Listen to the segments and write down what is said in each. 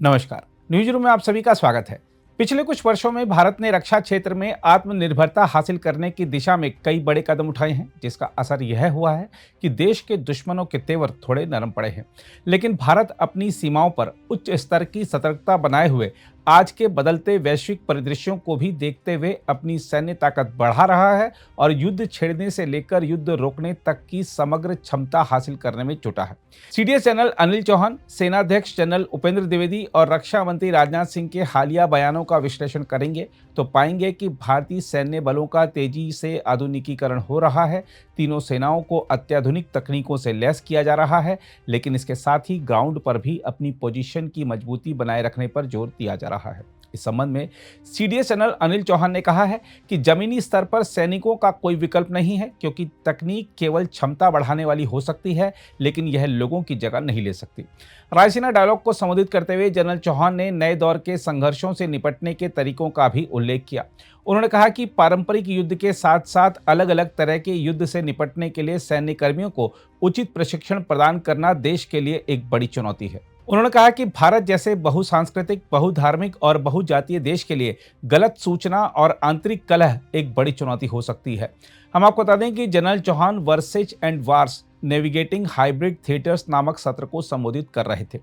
नमस्कार। News room में आप सभी का स्वागत है। पिछले कुछ वर्षों में भारत ने रक्षा क्षेत्र में आत्मनिर्भरता हासिल करने की दिशा में कई बड़े कदम उठाए हैं, जिसका असर यह हुआ है कि देश के दुश्मनों के तेवर थोड़े नरम पड़े हैं। लेकिन भारत अपनी सीमाओं पर उच्च स्तर की सतर्कता बनाए हुए आज के बदलते वैश्विक परिदृश्यों को भी देखते हुए अपनी सैन्य ताकत बढ़ा रहा है और युद्ध छेड़ने से लेकर युद्ध रोकने तक की समग्र क्षमता हासिल करने में जुटा है। सीडीएस जनरल अनिल चौहान, सेनाध्यक्ष जनरल उपेंद्र द्विवेदी और रक्षा मंत्री राजनाथ सिंह के हालिया बयानों का विश्लेषण करेंगे तो पाएंगे कि भारतीय सैन्य बलों का तेजी से आधुनिकीकरण हो रहा है। तीनों सेनाओं को अत्याधुनिक तकनीकों से लैस किया जा रहा है, लेकिन इसके साथ ही ग्राउंड पर भी अपनी पोजीशन की मजबूती बनाए रखने पर जोर दिया जा रहा है। इस संबंध में सीडीएस जनरल अनिल चौहान ने कहा है कि जमीनी स्तर पर सैनिकों का कोई विकल्प नहीं है, क्योंकि तकनीक केवल क्षमता बढ़ाने वाली हो सकती है, लेकिन यह लोगों की जगह नहीं ले सकती। रायसीना डायलॉग को संबोधित करते हुए जनरल चौहान ने नए दौर के संघर्षों से निपटने के तरीकों का भी उल्लेख किया। उन्होंने कहा कि पारंपरिक युद्ध के साथ साथ अलग अलग तरह के युद्ध से निपटने के लिए सैन्य कर्मियों को उचित प्रशिक्षण प्रदान करना देश के लिए एक बड़ी चुनौती है। उन्होंने कहा कि भारत जैसे बहुसांस्कृतिक, बहुधार्मिक और बहुजातीय देश के लिए गलत सूचना और आंतरिक कलह एक बड़ी चुनौती हो सकती है। हम आपको बता दें कि general Chauhan versus and wars navigating hybrid theatres नामक सत्र को संबोधित कर रहे थे।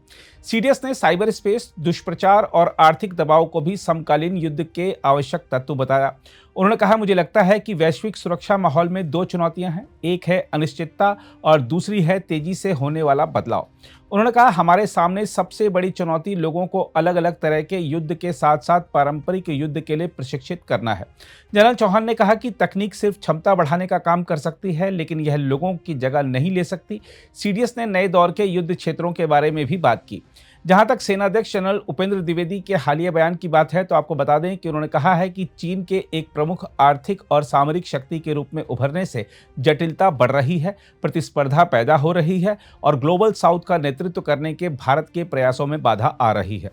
सीडीएस ने साइबर स्पेस, दुष्प्रचार और आर्थिक दबाव को भी समकालीन युद्ध के आवश्यक तत्व बताया। उन्होंने कहा, मुझे लगता है कि वैश्विक सुरक्षा माहौल में दो चुनौतियां हैं, एक है अनिश्चितता और दूसरी है तेजी से होने वाला बदलाव। उन्होंने कहा, हमारे सामने सबसे बड़ी चुनौती लोगों को अलग अलग तरह के युद्ध के साथ साथ पारंपरिक युद्ध के लिए प्रशिक्षित करना है। जनरल चौहान ने कहा कि तकनीक सिर्फ क्षमता बढ़ाने का काम कर सकती है, लेकिन यह लोगों की जगह नहीं ले सकती। सीडीएस ने नए दौर के युद्ध क्षेत्रों के बारे में भी बात की। जहां तक सेनाध्यक्ष जनरल उपेंद्र द्विवेदी के हालिया बयान की बात है, तो आपको बता दें कि उन्होंने कहा है कि चीन के एक प्रमुख आर्थिक और सामरिक शक्ति के रूप में उभरने से जटिलता बढ़ रही है, प्रतिस्पर्धा पैदा हो रही है और ग्लोबल साउथ का नेतृत्व करने के भारत के प्रयासों में बाधा आ रही है।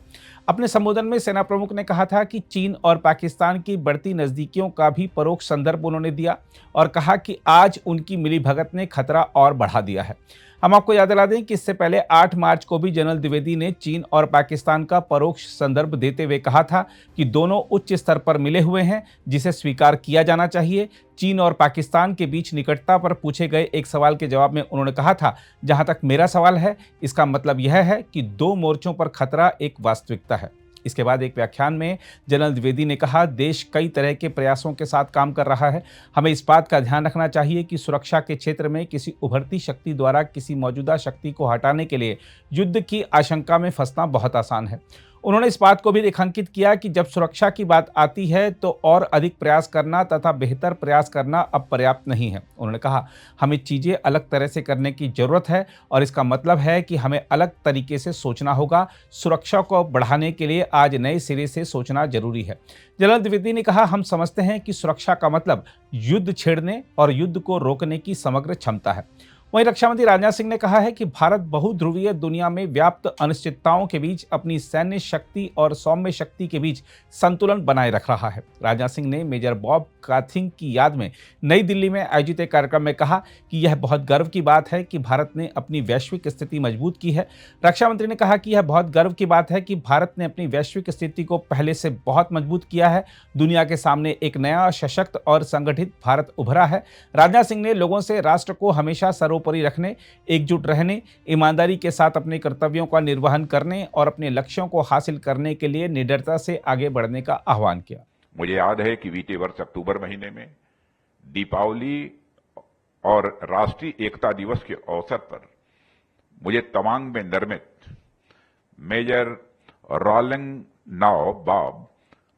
अपने संबोधन में सेना प्रमुख ने कहा था कि चीन और पाकिस्तान की बढ़ती नजदीकियों का भी परोक्ष संदर्भ उन्होंने दिया और कहा कि आज उनकी मिलीभगत ने खतरा और बढ़ा दिया है। हम आपको याद दिला दें कि इससे पहले 8 मार्च को भी जनरल द्विवेदी ने चीन और पाकिस्तान का परोक्ष संदर्भ देते हुए कहा था कि दोनों उच्च स्तर पर मिले हुए हैं, जिसे स्वीकार किया जाना चाहिए। चीन और पाकिस्तान के बीच निकटता पर पूछे गए एक सवाल के जवाब में उन्होंने कहा था, जहां तक मेरा सवाल है, इसका मतलब यह है कि दो मोर्चों पर खतरा एक वास्तविकता है। इसके बाद एक व्याख्यान में जनरल द्विवेदी ने कहा, देश कई तरह के प्रयासों के साथ काम कर रहा है। हमें इस बात का ध्यान रखना चाहिए कि सुरक्षा के क्षेत्र में किसी उभरती शक्ति द्वारा किसी मौजूदा शक्ति को हटाने के लिए युद्ध की आशंका में फंसना बहुत आसान है। उन्होंने इस बात को भी रेखांकित किया कि जब सुरक्षा की बात आती है तो और अधिक प्रयास करना तथा बेहतर प्रयास करना अब पर्याप्त नहीं है। उन्होंने कहा, हमें चीज़ें अलग तरह से करने की जरूरत है और इसका मतलब है कि हमें अलग तरीके से सोचना होगा। सुरक्षा को बढ़ाने के लिए आज नए सिरे से सोचना जरूरी है। जनरल द्विवेदी ने कहा, हम समझते हैं कि सुरक्षा का मतलब युद्ध छेड़ने और युद्ध को रोकने की समग्र क्षमता है। वहीं रक्षा मंत्री राजनाथ सिंह ने कहा है कि भारत बहुध्रुवीय दुनिया में व्याप्त अनिश्चितताओं के बीच अपनी सैन्य शक्ति और सौम्य शक्ति के बीच संतुलन बनाए रख रहा है। राजनाथ सिंह ने मेजर बॉब काथिंग की याद में नई दिल्ली में आयोजित एक कार्यक्रम में कहा कि यह बहुत गर्व की बात है कि भारत ने अपनी वैश्विक स्थिति मजबूत की है। रक्षा मंत्री ने कहा कि यह बहुत गर्व की बात है कि भारत ने अपनी वैश्विक स्थिति को पहले से बहुत मजबूत किया है। दुनिया के सामने एक नया, सशक्त और संगठित भारत उभरा है। राजनाथ सिंह ने लोगों से राष्ट्र को हमेशा सर्वोपरि रखने, एकजुट रहने, ईमानदारी के साथ अपने कर्तव्यों का निर्वहन करने और अपने लक्ष्यों को हासिल करने के लिए निडरता से आगे बढ़ने का आह्वान किया। मुझे याद है कि बीते वर्ष अक्टूबर महीने में दीपावली और राष्ट्रीय एकता दिवस के अवसर पर मुझे तवांग में निर्मित Major Ralengnao Bob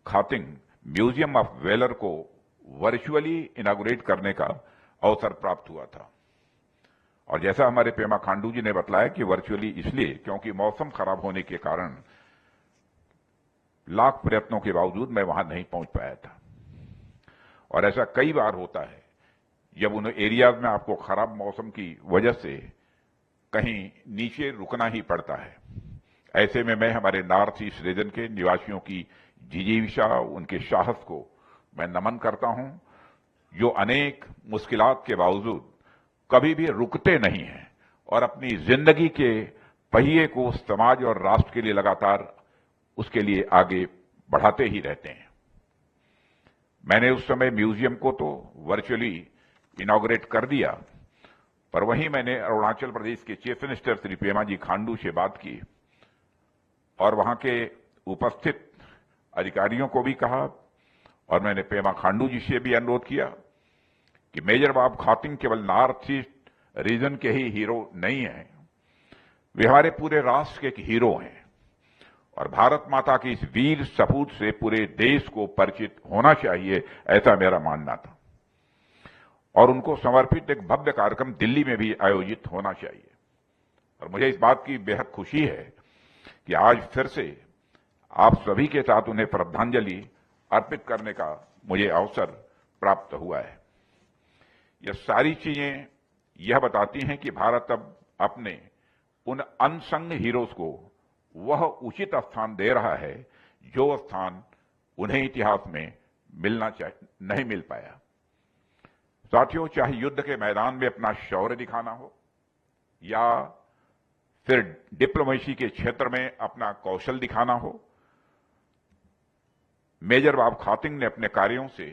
Khathing museum of valour को वर्चुअली इनॉग्रेट करने का अवसर प्राप्त हुआ था। और जैसा हमारे पेमा खांडू जी ने बतलाया कि वर्चुअली इसलिए क्योंकि मौसम खराब होने के कारण लाख प्रयत्नों के बावजूद मैं वहां नहीं पहुंच पाया था। और ऐसा कई बार होता है जब उन एरियाज में आपको खराब मौसम की वजह से कहीं नीचे रुकना ही पड़ता है। ऐसे में मैं हमारे नॉर्थ ईस्ट रीजन के निवासियों की जिजीविषा, उनके साहस को मैं नमन करता हूं, जो अनेक मुश्किलात के बावजूद कभी भी रुकते नहीं हैं और अपनी जिंदगी के पहिए को समाज और राष्ट्र के लिए लगातार उसके लिए आगे बढ़ाते ही रहते हैं। मैंने उस समय म्यूजियम को तो वर्चुअली इनॉग्रेट कर दिया, पर वहीं मैंने अरुणाचल प्रदेश के चीफ मिनिस्टर श्री पेमा जी खांडू से बात की और वहां के उपस्थित अधिकारियों को भी कहा, और मैंने पेमा खांडू जी से भी अनुरोध किया कि मेजर बाब खातिंग केवल नॉर्थ ईस्ट रीजन के ही हीरो नहीं हैं, वे हमारे पूरे राष्ट्र के एक हीरो हैं और भारत माता की इस वीर सपूत से पूरे देश को परिचित होना चाहिए, ऐसा मेरा मानना था। और उनको समर्पित एक भव्य कार्यक्रम दिल्ली में भी आयोजित होना चाहिए। और मुझे इस बात की बेहद खुशी है कि आज फिर से आप सभी के साथ उन्हें श्रद्धांजलि अर्पित करने का मुझे अवसर प्राप्त हुआ है। यह सारी चीजें यह बताती हैं कि भारत अब अपने उन अनसंग हीरोज को वह उचित स्थान दे रहा है जो स्थान उन्हें इतिहास में नहीं मिल पाया। साथियों, चाहे युद्ध के मैदान में अपना शौर्य दिखाना हो या फिर डिप्लोमेसी के क्षेत्र में अपना कौशल दिखाना हो, मेजर बाब खातिंग ने अपने कार्यों से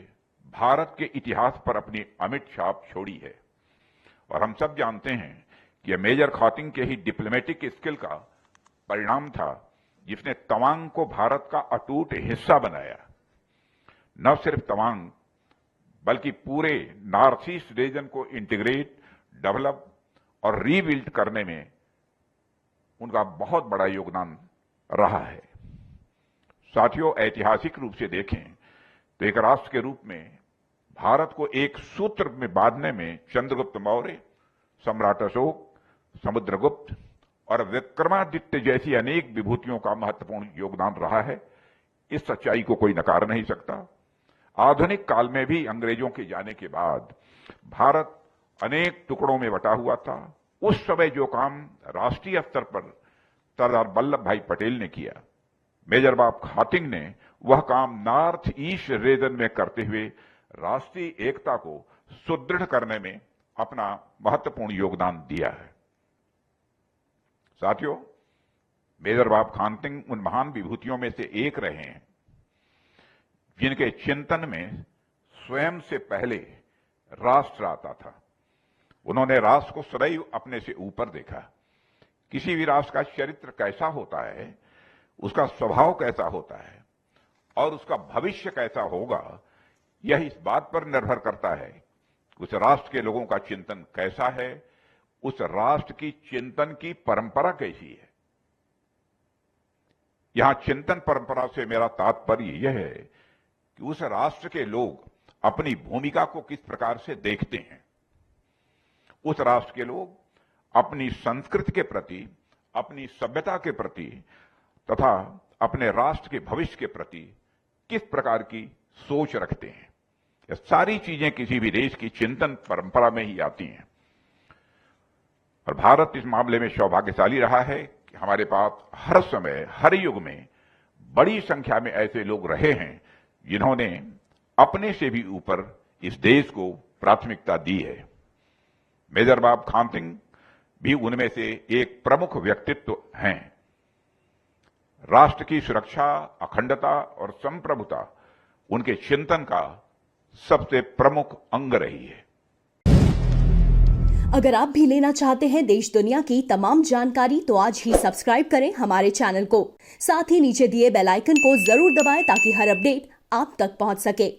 भारत के इतिहास पर अपनी अमिट छाप छोड़ी है। और हम सब जानते हैं कि यह मेजर खातिंग के ही डिप्लोमेटिक स्किल का परिणाम था जिसने तवांग को भारत का अटूट हिस्सा बनाया। न सिर्फ तवांग बल्कि पूरे नॉर्थ ईस्ट रीजन को इंटीग्रेट, डेवलप और रीबिल्ड करने में उनका बहुत बड़ा योगदान रहा है। साथियों, ऐतिहासिक रूप से देखें तो एक राष्ट्र के रूप में भारत को एक सूत्र में बांधने में चंद्रगुप्त मौर्य, सम्राट अशोक, समुद्रगुप्त और विक्रमादित्य जैसी अनेक विभूतियों का महत्वपूर्ण योगदान रहा है। इस सच्चाई को कोई नकार नहीं सकता। आधुनिक काल में भी अंग्रेजों के जाने के बाद भारत अनेक टुकड़ों में बटा हुआ था। उस समय जो काम राष्ट्रीय स्तर पर सरदार वल्लभ भाई पटेल ने किया, मेजर बाब खातिंग ने वह काम नॉर्थ ईस्ट रीजन में करते हुए राष्ट्रीय एकता को सुदृढ़ करने में अपना महत्वपूर्ण योगदान दिया है। साथियों, मेजर बाब खातिंग उन महान विभूतियों में से एक रहे हैं जिनके चिंतन में स्वयं से पहले राष्ट्र आता था। उन्होंने राष्ट्र को सदैव अपने से ऊपर देखा। किसी भी राष्ट्र का चरित्र कैसा होता है, उसका स्वभाव कैसा होता है और उसका भविष्य कैसा होगा, यह इस बात पर निर्भर करता है कि उस राष्ट्र के लोगों का चिंतन कैसा है, उस राष्ट्र की चिंतन की परंपरा कैसी है। यहां चिंतन परंपरा से मेरा तात्पर्य यह है कि उस राष्ट्र के लोग अपनी भूमिका को किस प्रकार से देखते हैं। उस राष्ट्र के लोग अपनी संस्कृति के प्रति, अपनी सभ्यता के प्रति तथा अपने राष्ट्र के भविष्य के प्रति किस प्रकार की सोच रखते हैं। ये सारी चीजें किसी भी देश की चिंतन परंपरा में ही आती हैं। और भारत इस मामले में सौभाग्यशाली रहा है कि हमारे पास हर समय, हर युग में बड़ी संख्या में ऐसे लोग रहे हैं जिन्होंने अपने से भी ऊपर इस देश को प्राथमिकता दी है। मेजर बाब खातिंग भी उनमें से एक प्रमुख व्यक्तित्व हैं। राष्ट्र की सुरक्षा, अखंडता और संप्रभुता उनके चिंतन का सबसे प्रमुख अंग रही है। अगर आप भी लेना चाहते हैं देश दुनिया की तमाम जानकारी तो आज ही सब्सक्राइब करें हमारे चैनल को। साथ ही नीचे दिए बेल आइकन को जरूर दबाएं ताकि हर अपडेट आप तक पहुंच सके।